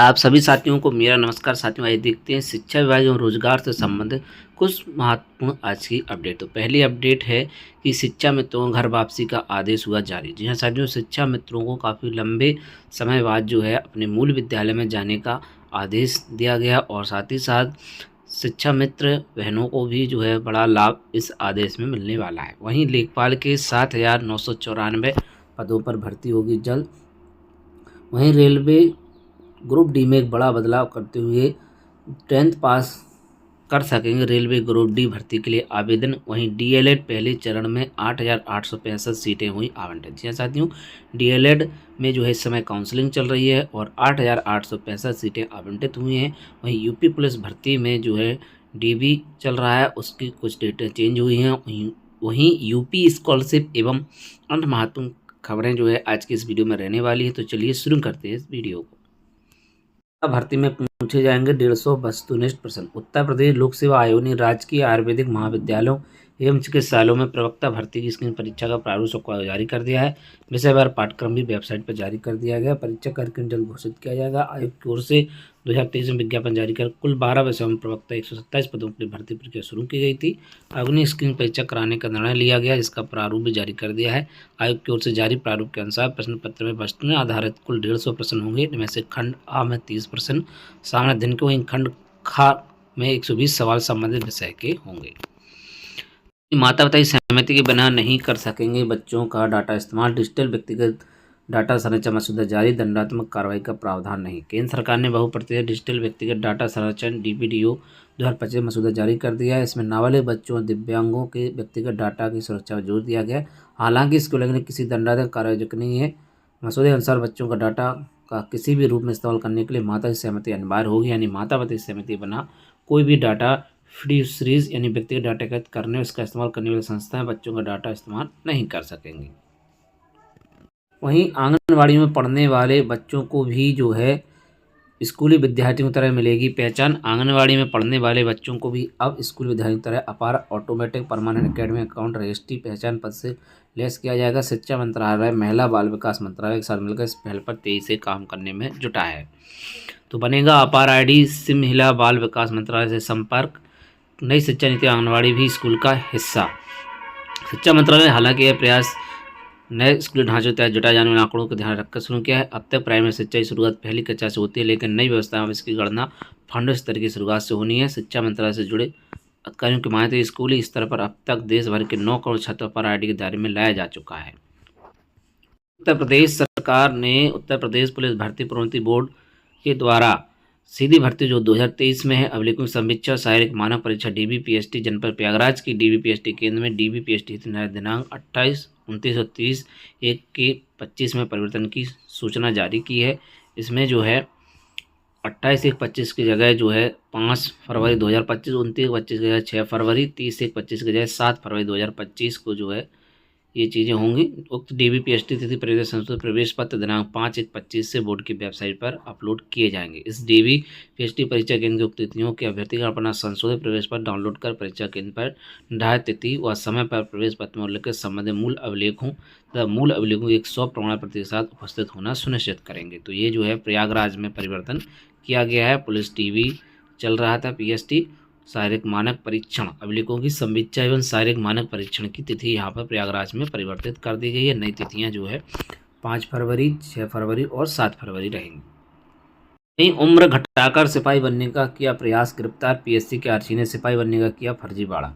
आप सभी साथियों को मेरा नमस्कार। साथियों, आइए देखते हैं शिक्षा विभाग एवं रोजगार से संबंधित कुछ महत्वपूर्ण आज की अपडेट। तो पहली अपडेट है कि शिक्षा मित्रों घर वापसी का आदेश हुआ जारी। जी हाँ साथियों, शिक्षा मित्रों को काफ़ी लंबे समय बाद जो है अपने मूल विद्यालय में जाने का आदेश दिया गया और साथ ही साथ शिक्षा मित्र बहनों को भी जो है बड़ा लाभ इस आदेश में मिलने वाला है। वहीं लेखपाल के 7,994 पदों पर भर्ती होगी जल्द। वहीं रेलवे ग्रुप डी में एक बड़ा बदलाव करते हुए 10th पास कर सकेंगे रेलवे ग्रुप डी भर्ती के लिए आवेदन। वहीं डीएलएड पहले चरण में 8,865 सीटें हुई आवंटित। जी हाँ साथियों, डीएलएड में जो है इस समय काउंसलिंग चल रही है और 8,865 सीटें आवंटित हुई हैं। वहीं यूपी पुलिस भर्ती में जो है डीबी चल रहा है, उसकी कुछ डेटें चेंज हुई हैं। वहीं यूपी स्कॉलरशिप एवं अन्य महत्वपूर्ण खबरें जो है आज की इस वीडियो में रहने वाली है। तो चलिए शुरू करते हैं इस वीडियो को। भर्ती में पूछे जाएंगे 150 वस्तुनिष्ठ प्रश्न। उत्तर प्रदेश लोक सेवा आयोग ने राजकीय आयुर्वेदिक महाविद्यालयों एवं चिकित्सालयों में प्रवक्ता भर्ती की स्क्रीन परीक्षा का प्रारूप शुक्रवार जारी कर दिया है। विषयवार पाठ्यक्रम भी वेबसाइट पर जारी कर दिया गया। परीक्षा कार्यक्रम जल्द घोषित किया जाएगा। आयोग की ओर से 2023 में विज्ञापन जारी कर कुल 12 विषयों में प्रवक्ता 127 पदों के लिए भर्ती प्रक्रिया शुरू की गई थी। आयोग ने स्क्रीन परीक्षा कराने का निर्णय लिया गया, जिसका प्रारूप भी जारी कर दिया है। आयोग की ओर से जारी प्रारूप के अनुसार प्रश्न पत्र में वस्तुएं आधारित कुल 150 प्रश्न होंगे। इनमें से खंड आ में 30 प्रश्न सामान्य दिन के, वहीं खंड खा में 120 सवाल संबंधित विषय के होंगे। माता पिता की सहमति के बिना नहीं कर सकेंगे बच्चों का डाटा इस्तेमाल। डिजिटल व्यक्तिगत डाटा संरक्षण मसौदा जारी, दंडात्मक कार्रवाई का प्रावधान नहीं। केंद्र सरकार ने बहुप्रतीक्षित डिजिटल व्यक्तिगत डाटा संरक्षण डीपीडीओ 2025 मसौदा जारी कर दिया है। इसमें नाबालिग बच्चों और दिव्यांगों के व्यक्तिगत डाटा की सुरक्षा पर जोर दिया गया। हालांकि इसके उल्लंघन किसी दंडात्मक कार्रवाई नहीं है। मसौदे के अनुसार बच्चों का डाटा का किसी भी रूप में इस्तेमाल करने के लिए माता की सहमति अनिवार्य होगी, यानी माता पिता की सहमति बिना कोई भी डाटा फिड्यूसरीज यानी व्यक्तिगत डाटा एकत्र करने और इसका इस्तेमाल करने वाली संस्थाएं बच्चों का डाटा इस्तेमाल नहीं कर सकेंगी। वहीं आंगनबाड़ी में पढ़ने वाले बच्चों को भी जो है स्कूली विद्यार्थियों की तरह मिलेगी पहचान। आंगनबाड़ी में पढ़ने वाले बच्चों को भी अब स्कूल विद्यार्थियों की तरह अपार automatic permanent academy account registry पहचान पद से लेस किया जाएगा। शिक्षा मंत्रालय महिला बाल विकास मंत्रालय के साथ मिलकर इस पहल पर तेजी से काम करने में जुटा है। तो बनेगा अपार आईडी सिम महिला बाल विकास मंत्रालय से संपर्क। नई शिक्षा नीति आंगनबाड़ी भी स्कूल का हिस्सा। शिक्षा मंत्रालय ने हालांकि यह प्रयास नए स्कूली ढांचे तहत जुटाए जाने वाले आंकड़ों को ध्यान रखकर शुरू किया है। अब तक प्राइमरी शिक्षा की शुरुआत पहली कक्षा से होती है, लेकिन नई व्यवस्था में इसकी गणना फंड स्तर की शुरुआत से होनी है। शिक्षा मंत्रालय से जुड़े अधिकारियों की माने स्कूली स्तर पर अब तक देश भर के 9 करोड़ छात्रों पर आईडी के दायरे में लाया जा चुका है। उत्तर प्रदेश सरकार ने उत्तर प्रदेश पुलिस भर्ती प्रोन्नति बोर्ड के द्वारा सीधी भर्ती जो 2023 में है अभिलेखों की समीक्षा शारीरिक मानक परीक्षा डीबीपीएसटी जनपद प्रयागराज की डीबीपीएसटी केंद्र में डीबीपीएसटी दिनांक 28, 29 और 30 1 के 25 में परिवर्तन की सूचना जारी की है। इसमें जो है 28/1/25 की जगह जो है 5 फरवरी 2025, 29/25 की जगह 6 फरवरी, 30/1/25 की जगह 7 फरवरी 2025 को जो है ये चीज़ें होंगी। उक्त डीबीपीएसटी तिथि प्रवेश संस्कृत प्रवेश पत्र दिनांक 5/1/25 से बोर्ड की वेबसाइट पर अपलोड किए जाएंगे। इस डीबीपीएसटी परीक्षा केंद्र की उक्त तिथियों के अभ्यर्थी अपना संशोधित प्रवेश पत्र डाउनलोड कर परीक्षा केंद्र पर निर्धारित तिथि व समय पर प्रवेश पत्र में उल्लेखित संबंधित मूल अभिलेखों तथा मूल अभिलेखों की 100 प्रमाण पत्र के साथ उपस्थित होना सुनिश्चित करेंगे। तो ये जो है प्रयागराज में परिवर्तन किया गया है। पुलिस टीवी चल रहा था पीएसटी शारीरिक मानक परीक्षण अभिलेखों की समीक्षा एवं शारीरिक मानक परीक्षण की तिथि यहाँ पर प्रयागराज में परिवर्तित कर दी गई है। नई तिथियाँ जो है 5 फरवरी, 6 फरवरी और 7 फरवरी रहेंगी। वहीं उम्र घटाकर सिपाही बनने का किया प्रयास, गिरफ्तार पीएससी के आरक्षी ने सिपाही बनने का किया फर्जीवाड़ा।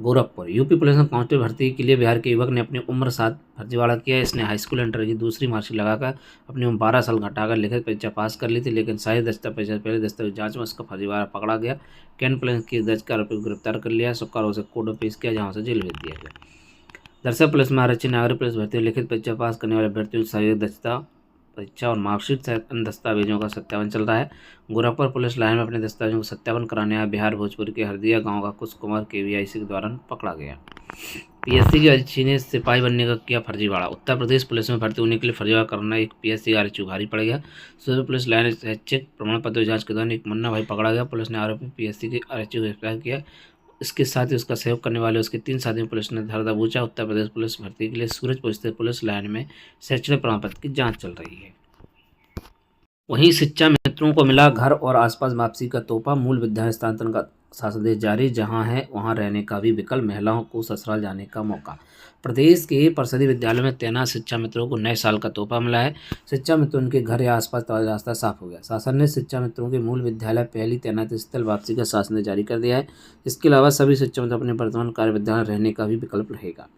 गोरखपुर यूपी पुलिस में कांस्टेबल भर्ती के लिए बिहार के युवक ने अपनी उम्र 7 फर्जीवाड़ा किया। इसने हाईस्कूल इंटर की दूसरी मार्कशीट लगाकर अपनी उम्र 12 साल घटाकर लिखित परीक्षा पास कर ली थी, लेकिन शाही दस्तावेज पहले दस्तावेज जांच में उसका फर्जीवाड़ा पकड़ा गया। कैंट पुलिस केस दर्ज कर आरोपी को गिरफ्तार कर लिया। शुक्रवार उसे कोर्ट में पेश किया, जहाँ उसे जेल भेज दिया गया। दरअसल पुलिस में आरक्षी नागरिक पुलिस भर्ती में लिखित परीक्षा पास करने वाले अभ्यर्थियों की शारीरिक दक्षता परीक्षा और मार्कशीट सहित अन्य दस्तावेजों का सत्यापन चल रहा है। गोरखपुर पुलिस लाइन में अपने दस्तावेजों को सत्यापन कराने आया बिहार भोजपुर के हरदिया गांव का कुछ कुमार केवीआईसी के दौरान पकड़ा गया। पीएससी के आरक्षी ने सिपाही बनने का किया फर्जीवाड़ा। उत्तर प्रदेश पुलिस में भर्ती होने के लिए फर्जीवाड़ा करना एक पीएससी का आरक्षी भारी पड़ गया। सूबे पुलिस लाइन ऐच्छिक प्रमाण पत्र जांच के दौरान एक मुन्ना भाई पकड़ा गया। पुलिस ने आरोपी पीएससी के आरक्षी को गिरफ्तार किया। इसके साथ ही उसका सहयोग करने वाले उसके 3 साथियों पुलिस ने धर दबोचा। उत्तर प्रदेश पुलिस भर्ती के लिए सूरजपुर स्थित पुलिस लाइन में शैक्षणिक प्रमाण पत्र की जाँच चल रही है। वहीं शिक्षा मित्रों को मिला घर और आसपास वापसी का तोहफा, मूल विद्यालय स्थानांतरण का शासनादेश जारी, जहां है वहां रहने का भी विकल्प, महिलाओं को ससुराल जाने का मौका। प्रदेश के परिषदीय विद्यालयों में तैनात शिक्षा मित्रों को नए साल का तोहफा मिला है। शिक्षा मित्रों उनके घर या आसपास का रास्ता साफ हो गया। शासन ने शिक्षा मित्रों के मूल विद्यालय पहली तैनाती स्थल वापसी का शासनादेश जारी कर दिया है। इसके अलावा सभी शिक्षा मित्र अपने वर्तमान कार्य विद्यालय रहने का भी विकल्प रहेगा।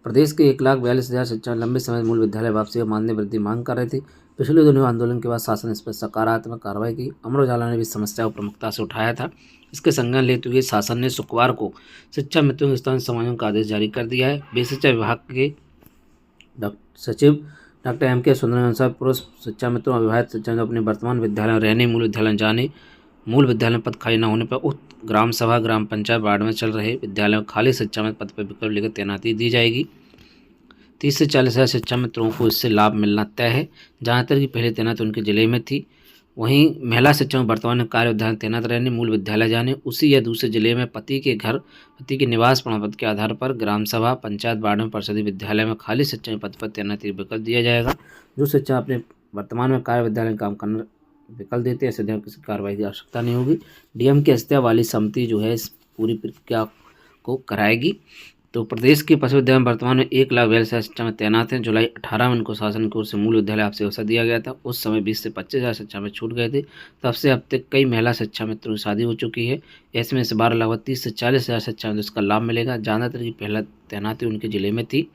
प्रदेश के 1,42,000 शिक्षक लंबे समय मूल विद्यालय वापसी का मानदेय वृद्धि मांग कर रहे थे। पिछले दिनों आंदोलन के बाद शासन ने इस पर सकारात्मक कार्रवाई की। अमर उजाला ने भी समस्या को प्रमुखता से उठाया था। इसके संज्ञान लेते हुए शासन ने शुक्रवार को शिक्षा मित्रों के स्थान समायोजन का आदेश जारी कर दिया है। शिक्षा विभाग के सचिव डॉक्टर M.K. सुंदरम के अनुसार पूर्व शिक्षा मित्रों अविवाहित शिक्षा मित्र अपने वर्तमान विद्यालय में रहने, मूल विद्यालय जाने, मूल विद्यालय में पद खाली न होने पर उक्त ग्राम सभा, ग्राम पंचायत वार्ड में चल रहे विद्यालय में खाली शिक्षा में पद पर विकल्प लेकर तैनाती दी जाएगी। 30 से 40,000 शिक्षा मित्रों को इससे लाभ मिलना तय है। जहाँ तक कि पहले तैनाती उनके जिले में थी, वहीं महिला शिक्षक में वर्तमान में कार्य विद्यालय तैनात रहने, मूल विद्यालय जाने, उसी या दूसरे जिले में पति के घर, पति के निवास प्रमाण पत्र के आधार पर ग्राम सभा, पंचायत वार्ड में परिषदीय विद्यालय में खाली शिक्षक पद पर तैनाती का विकल्प दिया जाएगा। जो शिक्षक अपने वर्तमान में कार्य विद्यालय में काम करना विकल्प देते हैं, ऐसे किसी कार्रवाई की आवश्यकता नहीं होगी। डीएम की अध्यक्षता वाली समिति जो है इस पूरी प्रक्रिया को कराएगी। तो प्रदेश के पशु विद्यालय में वर्तमान में 1,42,000 शिक्षा में तैनात हैं। जुलाई 18 में इनको शासन की ओर से मूल विद्यालय आपसे अवसर दिया गया था। उस समय 20 से 25,000 शिक्षा में छूट गए थे। तब से अब तक कई महिला शिक्षा मित्रों की शादी हो चुकी है। ऐसे में इस बार लगभग 30 से 40,000 शिक्षा मित्रों इसका लाभ मिलेगा। ज़्यादातर की पहला तैनाती उनके जिले में थी।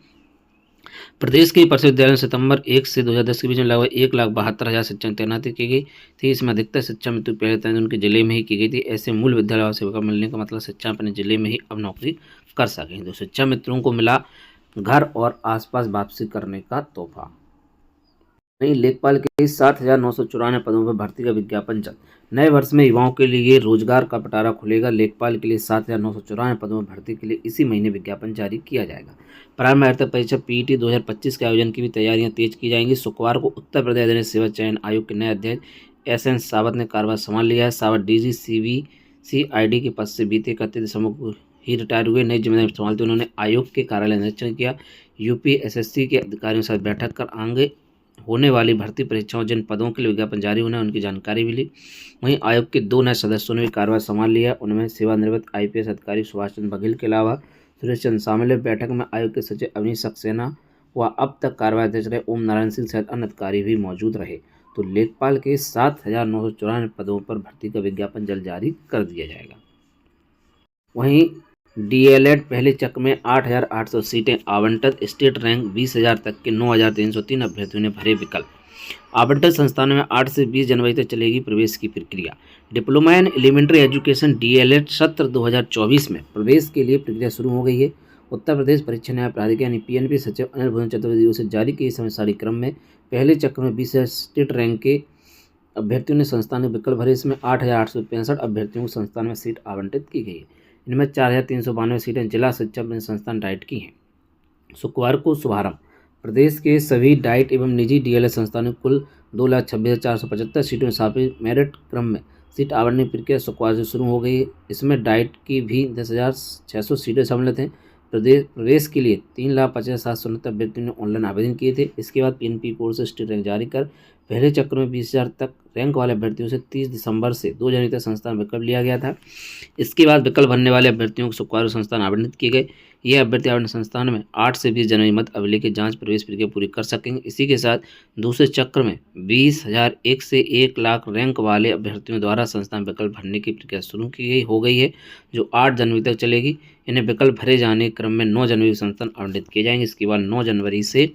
प्रदेश के परिषद विद्यालय में सितंबर 1 से 2010 के बीच में लगभग 1,72,000 शिक्षक तैनाती की गई थी। इसमें अधिकतर शिक्षा मित्रों पहले तैनाती उनके जिले में ही की गई थी। ऐसे मूल विद्यालय सेवा मिलने का मतलब शिक्षा अपने जिले में ही अब नौकरी कर सकें। तो शिक्षा मित्रों को मिला घर और आसपास वापसी करने का तोहफा। वहीं लेखपाल के 7,994 पदों पर भर्ती का विज्ञापन जल्द। नए वर्ष में युवाओं के लिए रोजगार का पिटारा खुलेगा। लेखपाल के लिए 7,994 पदों पर भर्ती के लिए इसी महीने विज्ञापन जारी किया जाएगा। प्रारंभिक अर्थक परीक्षा PET 2025 के आयोजन की भी तैयारियां तेज की जाएंगी। शुक्रवार को उत्तर प्रदेश अधीनस्थ सेवा चयन आयोग के नए अध्यक्ष SN सावत ने कार्यभार संभाल लिया है। सावत DG CVCID के पद से बीते 31 दिसंबर को ही रिटायर हुए। नई जिम्मेदारी संभालते उन्होंने आयोग के कार्यालय निरीक्षण किया। UPSSC के अधिकारियों के साथ बैठक कर आगे होने वाली भर्ती परीक्षाओं जिन पदों के लिए विज्ञापन जारी होना है उनकी जानकारी भी ली। वहीं आयोग के 2 नए सदस्यों ने भी कार्यभार संभाल लिया। उनमें सेवानिवृत्त IPS अधिकारी सुभाष चंद्र बघेल के अलावा सुरेश चंद्र शामिल है। बैठक में आयोग के सचिव अवनीश सक्सेना व अब तक कार्यवाही अध्यक्ष रहे ओम नारायण सिंह सहित अन्य अधिकारी भी मौजूद रहे। तो लेखपाल के 7,994 पदों पर भर्ती का विज्ञापन जल्द जारी कर दिया जाएगा। वहीं DLED पहले चक्र में 8,800 सीटें आवंटित। स्टेट रैंक 20,000 तक के 9,303 अभ्यर्थियों ने भरे विकल्प। आवंटित संस्थानों में 8 से 20 जनवरी तक चलेगी प्रवेश की प्रक्रिया। Diploma in elementary education DLED सत्र 2024 में प्रवेश के लिए प्रक्रिया शुरू हो गई है। उत्तर प्रदेश परीक्षा न्याय प्राधिकरण यानी PNP सचिव अनिल भूषण चतुर्वेदी से जारी किए समय सारी क्रम में पहले चक्र में 20,000 स्टेट रैंक के अभ्यर्थियों ने संस्थान में विकल्प भरे। इसमें 8,865 अभ्यर्थियों को संस्थान में सीट आवंटित की गई है। इनमें 4,392 सीटें जिला शिक्षा संस्थान डाइट की हैं। शुक्रवार को शुभारंभ। प्रदेश के सभी डाइट एवं निजी DLED संस्थानों कुल 2,26,475 सीटों में स्थापित मेरिट क्रम में सीट आवंटन की प्रक्रिया शुक्रवार से शुरू हो गई है। इसमें डाइट की भी 10,600 सीटें सम्मिलित हैं। प्रवेश के लिए 3,50,769 अभ्यर्थियों ने ऑनलाइन आवेदन किए थे। इसके बाद PNP की ओर से स्टेट रैंक जारी कर पहले चक्र में 20,000 तक रैंक वाले अभ्यर्थियों से 30 दिसंबर से 2 जनवरी तक संस्थान विकल्प लिया गया था। इसके बाद विकल्प भरने वाले अभ्यर्थियों को शुक्रवार को संस्थान आवंटित किए गए। ये अभ्यर्थी आवंटन संस्थान में 8 से 20 जनवरी मध्य अवधि की जांच प्रवेश प्रक्रिया पूरी कर सकेंगे। इसी के साथ दूसरे चक्र में 20,001 से 1 लाख रैंक वाले अभ्यर्थियों द्वारा संस्थान विकल्प भरने की प्रक्रिया शुरू हो गई है, जो 8 जनवरी तक चलेगी। इन्हें विकल्प भरे जाने क्रम में 9 जनवरी संस्थान आवंटित किए जाएंगे। इसके बाद 9 जनवरी से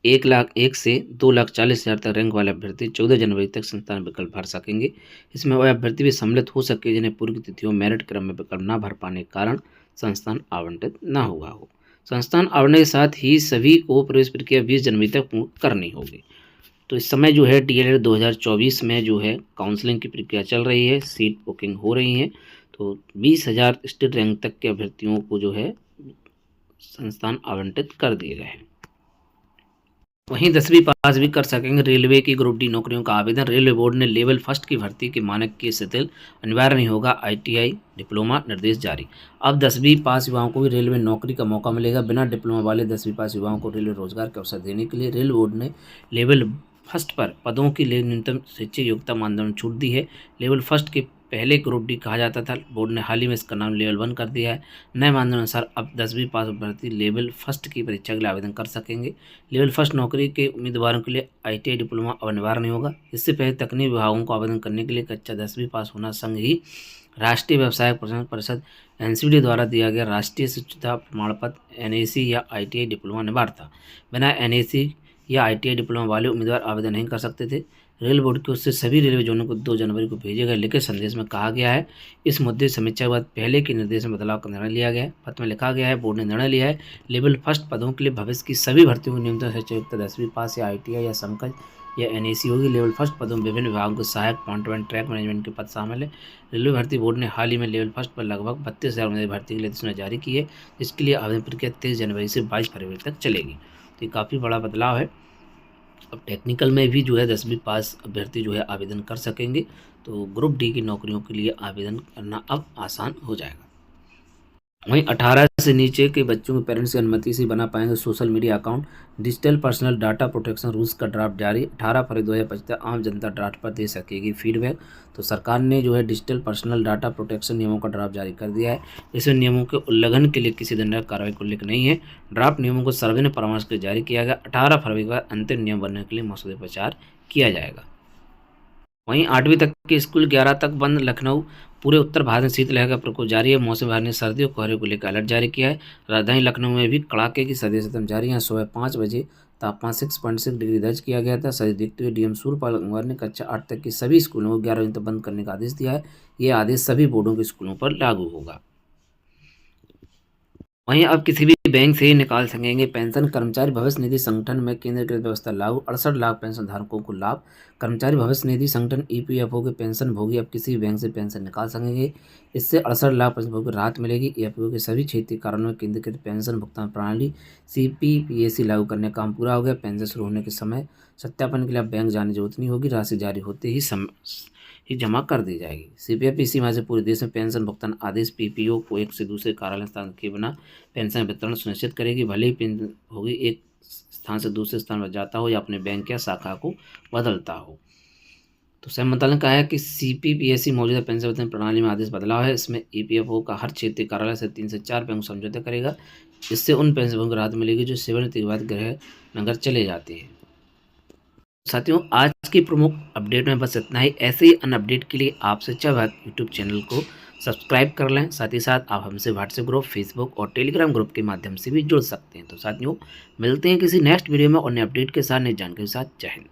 1,01,000 से 2,40,000 तक रैंक वाले अभ्यर्थी 14 जनवरी तक संस्थान विकल्प भर सकेंगे। इसमें वह अभ्यर्थी भी सम्मिलित हो सके जिन्हें पूर्व की तिथियों मेरिट क्रम में विकल्प न भर पाने के कारण संस्थान आवंटित न हुआ हो। संस्थान आवंटन के साथ ही सभी को प्रवेश प्रक्रिया 20 जनवरी तक पूर्ण करनी होगी। तो इस समय जो है DLED 2024 में जो है काउंसलिंग की प्रक्रिया चल रही है, सीट बुकिंग हो रही है। तो 20,000 स्टेट रैंक तक के अभ्यर्थियों को जो है संस्थान आवंटित कर दिए गए हैं। वहीं 10वीं पास भी कर सकेंगे रेलवे की ग्रुप D नौकरियों का आवेदन। रेलवे बोर्ड ने लेवल फर्स्ट की भर्ती के मानक के शिथिल, अनिवार्य नहीं होगा ITI डिप्लोमा, निर्देश जारी। अब 10वीं पास युवाओं को भी रेलवे नौकरी का मौका मिलेगा। बिना डिप्लोमा वाले 10वीं पास युवाओं को रेलवे रोजगार के अवसर देने के लिए रेल बोर्ड ने लेवल फर्स्ट पर पदों की न्यूनतम शैक्षिक योग्यता मानदंड छूट दी है। लेवल फर्स्ट के पहले ग्रुप डी कहा जाता था, बोर्ड ने हाल ही में इसका नाम लेवल 1 कर दिया है। नए मानदंड अनुसार अब 10वीं पास अभ्यर्थी लेवल फर्स्ट की परीक्षा के लिए आवेदन कर सकेंगे। लेवल फर्स्ट नौकरी के उम्मीदवारों के लिए ITI डिप्लोमा अब अनिवार्य नहीं होगा। इससे पहले तकनीकी विभागों को आवेदन करने के लिए कक्षा 10वीं पास होना संग ही राष्ट्रीय व्यवसायिक प्रशिक्षण परिषद NCVT द्वारा दिया गया राष्ट्रीय शिक्षुता प्रमाण पत्र NAC या ITI डिप्लोमा अनिवार्य था। बिना NAC या ITI डिप्लोमा वाले उम्मीदवार आवेदन नहीं कर सकते थे। रेल बोर्ड की ओर से सभी रेलवे जोनों को 2 जनवरी को भेजे गए लिखे संदेश में कहा गया है, इस मुद्दे की समीक्षा के बाद पहले के निर्देश में बदलाव का निर्णय लिया गया है। पत्र में लिखा गया है, बोर्ड ने निर्णय लिया है लेवल फर्स्ट पदों के लिए भविष्य की सभी भर्तियों की न्यूनतम शैक्षिक योग्यता 10वीं पास या ITI या समकक्ष या NAC होगी। लेवल फर्स्ट पदों में विभिन्न विभागों के सहायक पॉइंट ट्रैक मैनेजमेंट के पद शामिल है। रेलवे भर्ती बोर्ड ने हाल ही में लेवल फर्स्ट पर लगभग 32,000 उम्मीदवार भर्ती के लिए अधिसूचना जारी की है, जिसके लिए आवेदन प्रक्रिया 23 जनवरी से 22 फरवरी तक चलेगी। तो ये काफ़ी बड़ा बदलाव है। अब टेक्निकल में भी जो है 10वीं पास अभ्यर्थी जो है आवेदन कर सकेंगे। तो ग्रुप डी की नौकरियों के लिए आवेदन करना अब आसान हो जाएगा। वहीं 18 से नीचे के बच्चों के पेरेंट्स की अनुमति से बना पाएंगे social media account. Digital personal data protection rules का ड्राफ्ट जारी। 18 फरवरी 2025 तक आम जनता ड्राफ्ट पर दे सकेगी फीडबैक। तो सरकार ने जो है डिजिटल पर्सनल डाटा प्रोटेक्शन नियमों का ड्राफ्ट जारी कर दिया है। इसमें नियमों के उल्लंघन के लिए किसी दंडात्मक कार्रवाई को उल्लेख नहीं है। ड्राफ्ट नियमों को सार्वजनिक परामर्श के लिए जारी किया गया। 18 फरवरी के बाद अंतिम नियम बनने के लिए मसौदे पर विचार किया जाएगा। वहीं 8वीं तक के स्कूल 11 तक बंद। लखनऊ पूरे उत्तर भारत में शीतलहर का प्रकोप जारी है। मौसम विभाग ने सर्दी और कोहरे को लेकर अलर्ट जारी किया है। राजधानी लखनऊ में भी कड़ाके की सर्दी से जारी है। सुबह 5 बजे तापमान 6.6 डिग्री दर्ज किया गया था। सर्दी देखते हुए DM सूर्यपाल गंगवार ने कक्षा 8 तक के सभी स्कूलों को 11 बजे तक बंद करने का आदेश दिया है। ये आदेश सभी बोर्डों के स्कूलों पर लागू होगा। वहीं अब किसी भी बैंक से ही निकाल सकेंगे पेंशन। कर्मचारी भविष्य निधि संगठन में केंद्रीकृत व्यवस्था लागू। 68 लाख पेंशन धारकों को लाभ। कर्मचारी भविष्य निधि संगठन EPFO के पेंशन भोगी अब किसी भी बैंक से पेंशन निकाल सकेंगे। इससे 68 लाख पेंशन भोगी को राहत मिलेगी। EPFO के सभी क्षेत्रीय कार्यालयों में केंद्रीकृत पेंशन भुगतान प्रणाली CPPAC लागू करने का काम पूरा हो गया। पेंशन शुरू होने के समय सत्यापन के लिए अब बैंक जाने की जरूरत नहीं होगी। राशि जारी होते ही जमा कर दी जाएगी। CPF इसी माह से पूरे देश में पेंशन भुगतान आदेश PPO को एक से दूसरे कार्यालय स्थान के बिना पेंशन वितरण सुनिश्चित करेगी। भले ही पेंशन होगी एक स्थान से दूसरे स्थान पर जाता हो या अपने बैंक या शाखा को बदलता हो। तो सैम मंत्रालय ने कहा है कि CPPAC मौजूदा पेंशन वितरण प्रणाली में आदेश बदलाव है। इसमें EPFO का हर क्षेत्रीय कार्यालय से 3 से 4 बैंक समझौते करेगा। इससे उन पेंशन को राहत मिलेगी जो सेवानिवृत्ति के बाद गृह नगर चले जाते हैं। साथियों, आज की प्रमुख अपडेट में बस इतना ही। ऐसे ही अन्य अपडेट के लिए आप शिक्षा विभाग यूट्यूब चैनल को सब्सक्राइब कर लें। साथ ही साथ आप हमसे व्हाट्सएप ग्रुप, फेसबुक और टेलीग्राम ग्रुप के माध्यम से भी जुड़ सकते हैं। तो साथियों, मिलते हैं किसी नेक्स्ट वीडियो में और नए अपडेट के साथ, नई जानकारी के साथ। जय हिंद।